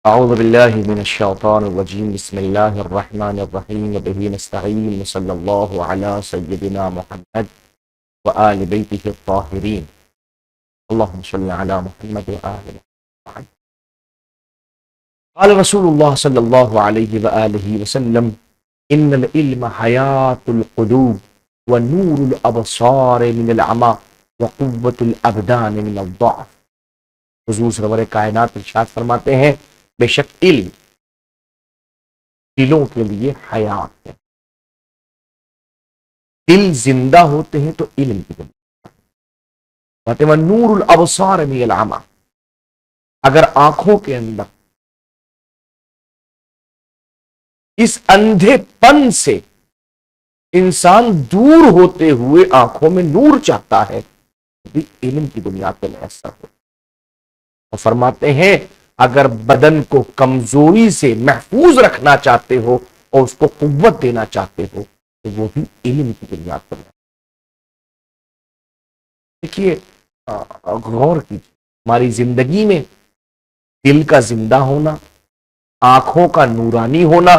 أعوذ بالله من الشيطان الرجيم بسم الله الرحمن الرحيم وبه نستعين وصلى الله على سيدنا محمد وآل بيته الطاهرين اللهم صل على محمد وآل محمد. قال رسول الله صلى الله عليه وآله وسلم إن العلم حياة القلوب ونور الأبصار من العمى وقوة الأبدان من الضعف. حضور سرور کائنات ارشاد فرماتے ہیں بے شک علم دلوں کے لیے حیات ہے. دل زندہ ہوتے ہیں تو علم کی بنیاد ہے. نور الابصار من العمى، اگر آنکھوں کے اندر اس اندھے پن سے انسان دور ہوتے ہوئے آنکھوں میں نور چاہتا ہے تو بھی علم کی بنیاد پر میسر ہو. اور فرماتے ہیں اگر بدن کو کمزوری سے محفوظ رکھنا چاہتے ہو اور اس کو قوت دینا چاہتے ہو تو وہ بھی علم کی بنیاد پر. دیکھیے غور کیجیے، ہماری زندگی میں دل کا زندہ ہونا، آنکھوں کا نورانی ہونا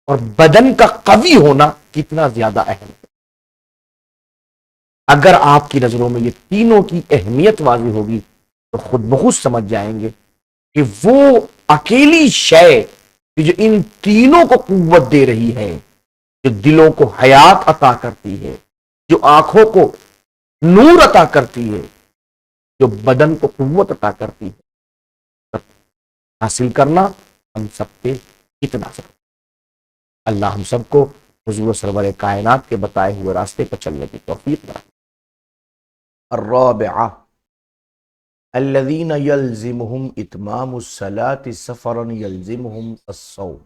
اور بدن کا قوی ہونا کتنا زیادہ اہم ہے. اگر آپ کی نظروں میں یہ تینوں کی اہمیت واضح ہوگی تو خود بخود سمجھ جائیں گے کہ وہ اکیلی شے جو ان تینوں کو قوت دے رہی ہے، جو دلوں کو حیات عطا کرتی ہے، جو آنکھوں کو نور عطا کرتی ہے، جو بدن کو قوت عطا کرتی ہے، حاصل کرنا ہم سب پہ کتنا ضروری. اللہ ہم سب کو حضور سرور کائنات کے بتائے ہوئے راستے پر چلنے کی توفیق دے. الرابعہ الذین یلزمہم اتمام الصلاۃ سفرا یلزمہم الصوم.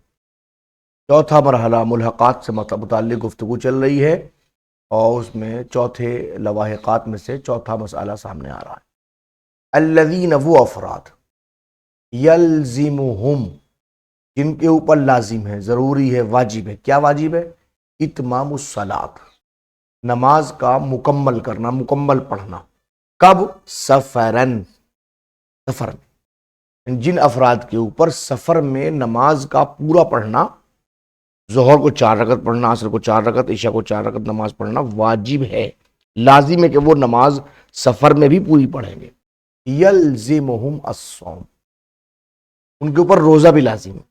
چوتھا مرحلہ ملحقات سے متعلق گفتگو چل رہی ہے اور اس میں چوتھے لواحقات میں سے چوتھا مسئلہ سامنے آ رہا ہے. الذین، وہ افراد، یلزمہم، جن کے اوپر لازم ہے، ضروری ہے، واجب ہے. کیا واجب ہے؟ اتمام الصلاۃ، نماز کا مکمل کرنا، مکمل پڑھنا. کب؟ سفرن، سفر میں. جن افراد کے اوپر سفر میں نماز کا پورا پڑھنا، ظہر کو 4 رکعت پڑھنا، عصر کو 4 رکعت، عشاء کو 4 رکعت نماز پڑھنا واجب ہے، لازم ہے کہ وہ نماز سفر میں بھی پوری پڑھیں گے. یلزمہم الصوم، ان کے اوپر روزہ بھی لازم ہے.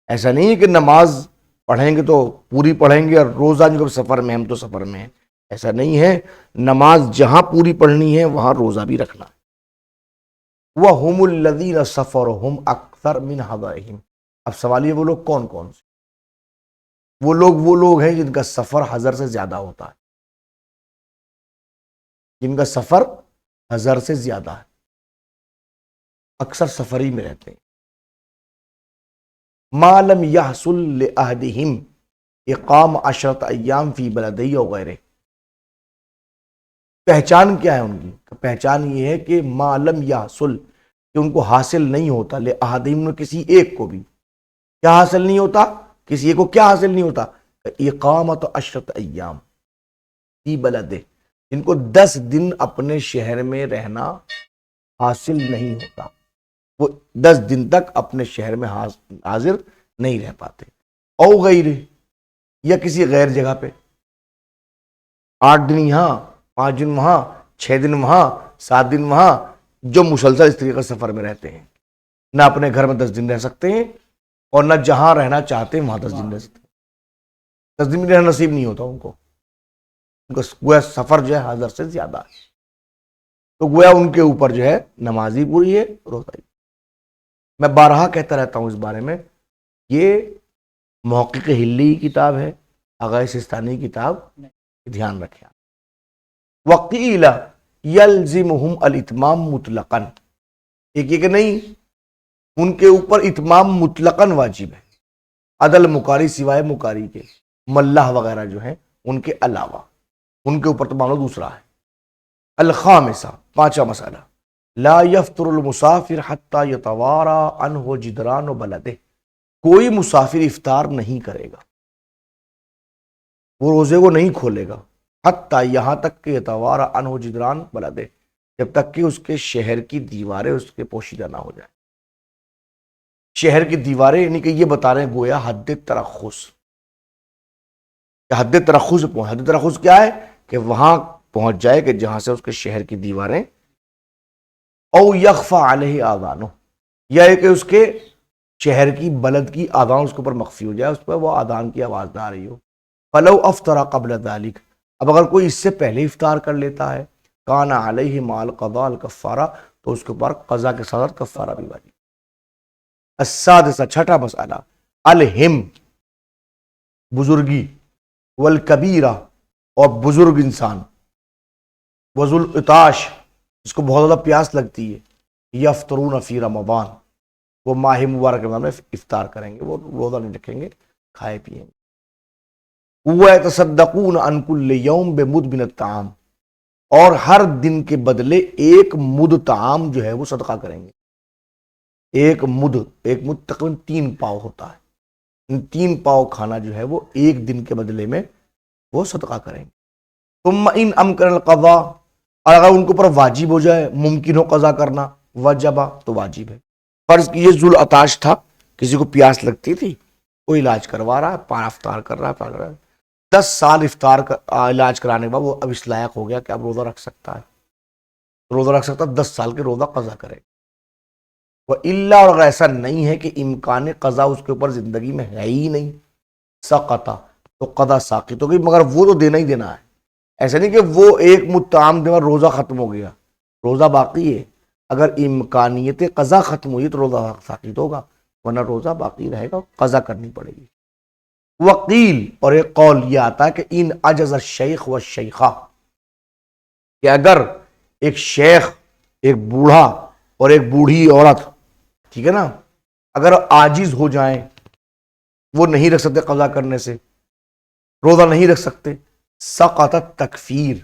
ایسا نہیں ہے کہ نماز پڑھیں گے تو پوری پڑھیں گے اور روزہ جو سفر میں، ہم تو سفر میں ہیں، ایسا نہیں ہے. نماز جہاں پوری پڑھنی ہے وہاں روزہ بھی رکھنا ہے. وَهُمُ الَّذِينَ سَفَرُهُمْ أَكْثَرُ مِنْ حَضَرِهِمْ. اب سوال یہ، وہ لوگ کون کون سے؟ وہ لوگ ہیں جن کا سفر حضر سے زیادہ ہوتا ہے، جن کا سفر حضر سے زیادہ ہے، اکثر سفری میں رہتے ہیں. مَا لَمْ يَحْصُلْ لِأَحَدِهِمْ اِقَامَ 10 أَيَّامٍ فِي بَلَدِهِ أَوْ غَيْرِهِ. پہچان کیا ہے ان کی؟ پہچان یہ ہے کہ مَا لَمْ يَحْصُلْ، کہ ان کو حاصل نہیں ہوتا، لِأَحَدِهِمْ، کسی ایک کو بھی کیا حاصل نہیں ہوتا؟ کسی ایک کو کیا حاصل نہیں ہوتا؟ اقامت 10 ایام فی بلدہ، جن کو 10 دن اپنے شہر میں رہنا حاصل نہیں ہوتا، وہ 10 دن تک اپنے شہر میں حاضر نہیں رہ پاتے. او غیر، یا کسی غیر جگہ پہ 8 دن یہاں، 5 دن وہاں، 6 دن وہاں، 7 دن وہاں، جو مسلسل اس طریقے سے سفر میں رہتے ہیں، نہ اپنے گھر میں 10 دن رہ سکتے ہیں اور نہ جہاں رہنا چاہتے ہیں وہاں 10 دن رہ سکتے ہیں. 10 دن رہنا نصیب نہیں ہوتا ان کو گویا سفر جو ہے حاضر سے زیادہ ہے. تو گویا ان کے اوپر جو ہے نماز ہی پوری ہے، روزہ ہی. میں بارہا کہتا رہتا ہوں اس بارے میں، یہ محقق ہلی کی کتاب ہے، آغا سستانی کی کتاب، دھیان رکھیں. وقیل یلزمہم الاتمام مطلقاً، ایک یہ کہ نہیں، ان کے اوپر اتمام مطلقاً واجب ہے، عدل مکاری، سوائے مکاری کے، ملح وغیرہ جو ہیں ان کے علاوہ، ان کے اوپر تو معاملہ دوسرا ہے. الخامسہ، 5واں مسئلہ، لا یفطر المسافر حتی یتوارا عنہ جدران بلدہ. کوئی مسافر افطار نہیں کرے گا، وہ روزے کو نہیں کھولے گا، حتی، یہاں تک کہ یتوارا عنہ جدران بلدہ، جب تک کہ اس کے شہر کی دیواریں اس کے پوشیدہ نہ ہو جائیں. شہر کی دیواریں، یعنی کہ یہ بتا رہے ہیں گویا حد ترخص، حد ترخص پہنچ، حد ترخص کیا ہے کہ وہاں پہنچ جائے کہ جہاں سے اس کے شہر کی دیواریں، او یخفى علیہ آذانہ، یا کہ اس کے شہر کی بلد کی آذان اس کے اوپر مخفی ہو جائے، اس پر وہ آذان کی آواز نہ آ رہی ہو۔ فلو افطر قبل ذلك، اب اگر کوئی اس سے پہلے افطار کر لیتا ہے، کان علیہ مال قضاء الکفارہ، تو اس کے اوپر قضا کے ساتھ کفارہ بھی واجب۔ السادسہ، چھٹا مسئلہ، الہم، بزرگی، والکبیرہ، اور بزرگ انسان، وذو العطاش، جس کو بہت زیادہ پیاس لگتی ہے، یفطرون فی رمضان، وہ ماہ مبارک رمضان میں افطار کریں گے، وہ روزہ نہیں رکھیں گے، کھائے پیئیں گے۔ وَيَتَصَدَّقُونَ عَنْ كُلِّ يَوْمٍ بِمُدٍّ مِنَ الطَّعَامِ، اور ہر دن کے بدلے ایک مد طعام جو ہے وہ صدقہ کریں گے۔ ایک مد تقریباً 3 پاؤ ہوتا ہے، 3 پاؤ کھانا جو ہے وہ ایک دن کے بدلے میں وہ صدقہ کریں گے۔ ثم ان امکن القضاء، اور اگر ان کے اوپر واجب ہو جائے، ممکن ہو قضا کرنا، وجبہ، تو واجب ہے۔ فرض کیجئے ذو العطاش تھا، کسی کو پیاس لگتی تھی، وہ علاج کروا رہا ہے، افطار کر رہا ہے، 10 سال افطار علاج کرانے کے بعد وہ اب اس لائق ہو گیا کہ اب روزہ رکھ سکتا ہے، روزہ رکھ سکتا ہے، 10 سال کے روزہ قضا کرے۔ وَإِلَّا، اور اگر ایسا نہیں ہے کہ امکان قضا اس کے اوپر زندگی میں ہے ہی نہیں، سقطا، تو قضا ساقط ہو گئی، مگر وہ تو دینا ہی دینا ہے۔ ایسا نہیں کہ وہ ایک متعام دے اور روزہ ختم ہو گیا، روزہ باقی ہے۔ اگر امکانیت قضا ختم ہوئی تو روزہ ساقط ہوگا، ورنہ روزہ باقی رہے گا، قضا کرنی پڑے گی۔ وقیل، اور ایک قول یہ آتا ہے کہ ان عجز الشیخ والشیخہ، کہ اگر ایک شیخ، ایک بوڑھا اور ایک بوڑھی عورت، ٹھیک ہے نا، اگر عاجز ہو جائیں، وہ نہیں رکھ سکتے قضا کرنے سے، روزہ نہیں رکھ سکتے، سقطت تکفیر،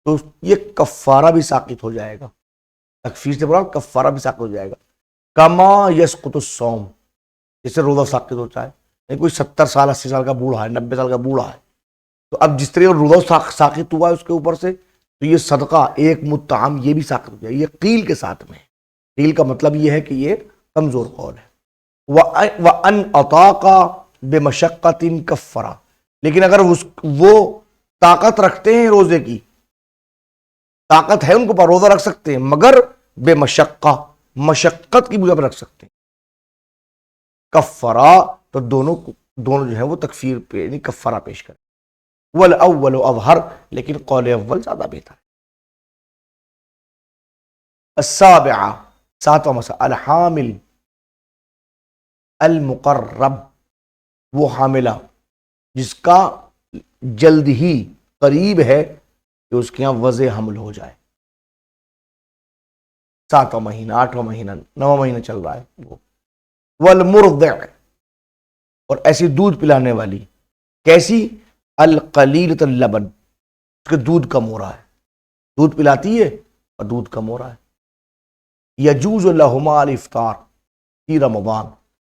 تو یہ کفارہ بھی ساقط ہو جائے گا، تکفیر سے بڑا کفارہ بھی ساقط ہو جائے گا۔ کما یسقط الصوم، جیسے روزہ ساقط ہوتا ہے، کوئی 70 سال 80 سال کا بوڑھا ہے، 90 سال کا بوڑھا ہے، تو اب جس طرح روزہ ساقط ہوا ہے اس کے اوپر سے، تو یہ صدقہ ایک متعام یہ بھی ساقط ہو جائے، یہ قیل کے ساتھ میں ہے۔ قیل کا مطلب یہ ہے کہ یہ کمزور قول ہے۔ وَأَنْ أَطَاقَ بِمَشَقَّةٍ كَفَّرَ، لیکن اگر وہ طاقت رکھتے ہیں، روزے کی طاقت ہے ان کو، پر روزہ رکھ سکتے ہیں، مگر بے مشقہ، مشقت کی بنا پر رکھ سکتے ہیں، کفارہ، تو دونوں جو ہے وہ تکفیر پہ، یعنی کفارہ پیش کریں۔ والاول اظہر، لیکن قول اول زیادہ بہتر ہے۔ السابعہ، 7واں مسئلہ، الحامل المقرب، وہ حاملہ جس کا جلد ہی قریب ہے کہ اس کے یہاں وضع حمل ہو جائے، 7واں مہینہ، 8واں مہینہ، 9واں مہینہ چل رہا ہے وہ۔ والمرضع، اور ایسی دودھ پلانے والی، کیسی؟ القلیلۃ اللبن، اس کے دودھ کم ہو رہا ہے، دودھ پلاتی ہے اور دودھ کم ہو رہا ہے۔ یجوز لہما الافطار فی رمضان،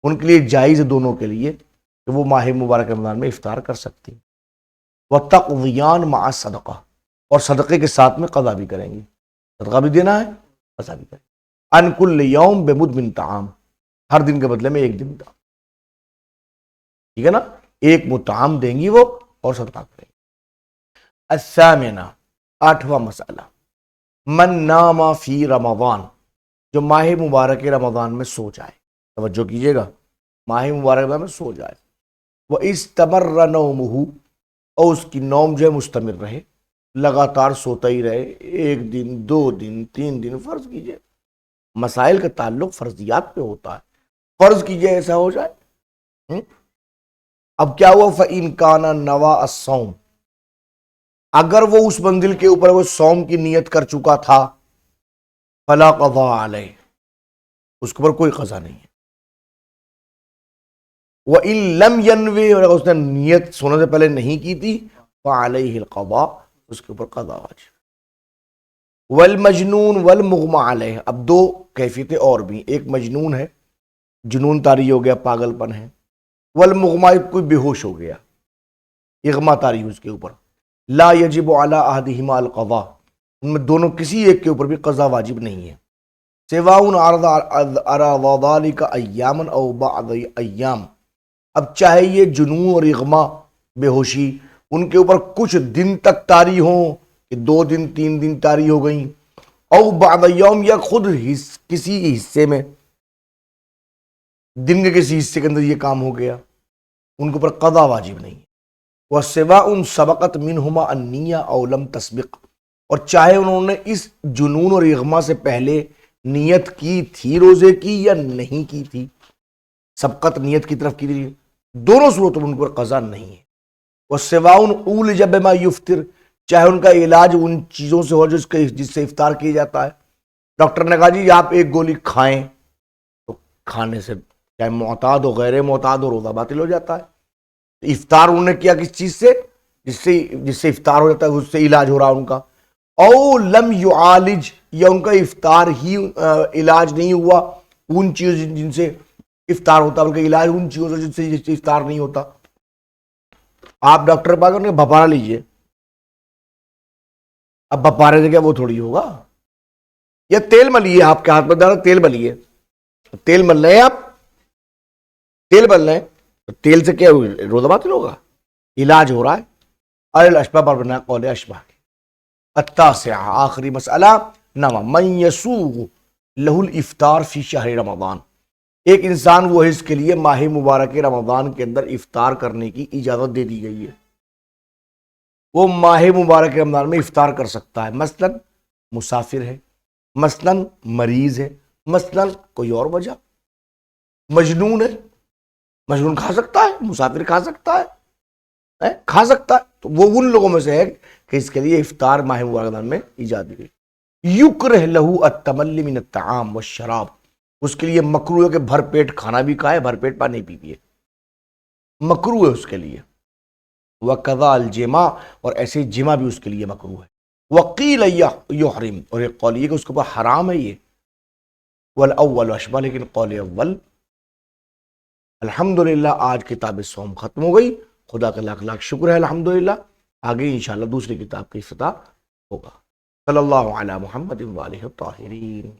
ان کے لیے جائز ہے دونوں کے لیے کہ وہ ماہ مبارک رمضان میں افطار کر سکتی ہیں۔ وتقضیان مع الصدقہ، اور صدقے کے ساتھ میں قضا بھی کریں گی، صدقہ بھی دینا ہے، قضا بھی کریں گے۔ عن کل یوم بمد من طعام، ہر دن کے بدلے میں ایک دن کا، ٹھیک ہے نا، ایک مطعام دیں گی وہ اور صدقہ کریں گے۔ الثامنہ، 8واں مسئلہ، من نام فی رمضان، جو ماہ مبارک رمضان میں سو جائے، توجہ کیجئے گا، ماہ مبارک رمضان میں سو جائے، وَإِسْتَمَرَّ نَوْمُهُ، اور اس کی نوم جو ہے مستمر رہے، لگاتار سوتا ہی رہے، 1 دن 2 دن 3 دن، فرض کیجئے، مسائل کا تعلق فرضیات پہ ہوتا ہے، فرض کیجئے ایسا ہو جائے۔ اب کیا ہوا؟ فَإِنْ كَانَ نَوَىٰ الصَّوْمِ، اگر وہ اس منزل کے اوپر وہ صوم کی نیت کر چکا تھا، فَلَا قَضَاءَ عَلَيْهِ، اس کے اوپر کوئی قضا نہیں ہے۔ وَإِن لَمْ يَنْوِ، اور اگر اس نے نیت سونے سے پہلے نہیں کی تھی، فَعَلَيْهِ الْقَضَاء، اس کے اوپر قضا واجب۔ والمجنون والمغمى علیہ، اب 2 کیفیتیں اور بھی، ایک مجنون ہے، جنون طاری ہو گیا، پاگل پن ہے، والمغمى، کوئی بے ہوش ہو گیا، اغما طاری اس کے اوپر، لا یجب علی احدہما القضاء، ان میں دونوں کسی ایک کے اوپر بھی قضا واجب نہیں ہے، سواؤن اراد ذلك ایاما او بعض ایام، اب چاہے یہ جنون اور اغما بے ہوشی ان کے اوپر کچھ دن تک طاری ہوں کہ 2 دن 3 دن طاری ہو گئیں، او بعض یوم یا خود کسی حصے میں دن کے کسی حصے کے اندر یہ کام ہو گیا، ان کے اوپر قضا واجب نہیں ہے۔ وَسِوَاءٌ سَبَقَتْ مِنْهُمَا النِّيَّةُ أَوْ لَمْ تَسْبِقْ، اور چاہے انہوں نے اس جنون اور اغما سے پہلے نیت کی تھی روزے کی یا نہیں کی تھی، سبقت نیت کی طرف کی تھی، دونوں صورتوں میں ان پر قضا نہیں ہے۔ وَسِوَاءٌ عُولِجَ بِمَا يُفْطِرُ، چاہے ان کا علاج ان چیزوں سے ہو جس سے افطار کیا جاتا ہے، ڈاکٹر نے کہا جی آپ 1 گولی کھائیں، تو کھانے سے چاہے معتاد ہو غیر معتاد ہو روزہ باطل ہو جاتا ہے۔ افطار انہوں نے کیا کس چیز سے، جس سے افطار ہو جاتا ہے، اس سے علاج ہو رہا ان کا۔ او لم یعالج، یا ان کا افطار ہی علاج نہیں ہوا ان چیزوں جن سے افطار ہوتا، بلکہ علاج ان چیزوں سے جس سے افطار نہیں ہوتا۔ آپ ڈاکٹر پاس انہیں بھپارا لیجئے، اب بھپارے سے کیا وہ تھوڑی ہوگا، یا تیل ملیے، آپ کے ہاتھ میں درد تیل ملیے، تیل مل رہے ہیں آپ، تیل مل رہے ہیں تو تیل سے کیا روزہ باطل ہوگا، علاج ہو رہا ہے۔ الاشبہ پر بنا قول اشبہ۔ التاسع، آخری مسئلہ، نواں، من یسوغ لہ الافطار فی شہر رمضان، ایک انسان وہ ہے اس کے لیے ماہ مبارک رمضان کے اندر افطار کرنے کی اجازت دے دی گئی ہے، وہ ماہ مبارک رمضان میں افطار کر سکتا ہے، مثلا مسافر ہے، مثلا مریض ہے، مثلا کوئی اور وجہ، مجنون ہے، مجنون کھا سکتا ہے، مسافر کھا سکتا ہے، کھا سکتا ہے، تو وہ ان لوگوں میں سے ہے کہ اس کے لیے افطار ماہ مبارک رمضان میں اجازت دی گئی۔ یکرہ لہ التملی من الطعام والشراب، اس کے لیے مکروہ ہے کہ بھر پیٹ کھانا بھی کھائے، بھر پیٹ پانی بھی پیے، مکروہ ہے اس کے لیے۔ وَقَضَى الْجِمَاعَ، اور ایسے ہی جمع بھی اس کے لیے مکروہ ہے۔ وَقِيلَ يُحْرِمُ، اور ایک قول یہ کہ اس کے اوپر حرام ہے یہ۔ والأول اشبہ، لیکن قول اول۔ الحمدللہ آج کتاب صوم ختم ہو گئی، خدا کا لاکھ لاکھ شکر ہے الحمدللہ، آگے انشاءاللہ دوسری کتاب کا افتتاح ہوگا۔ صلی اللہ علی محمد وآلہ الطاہرین۔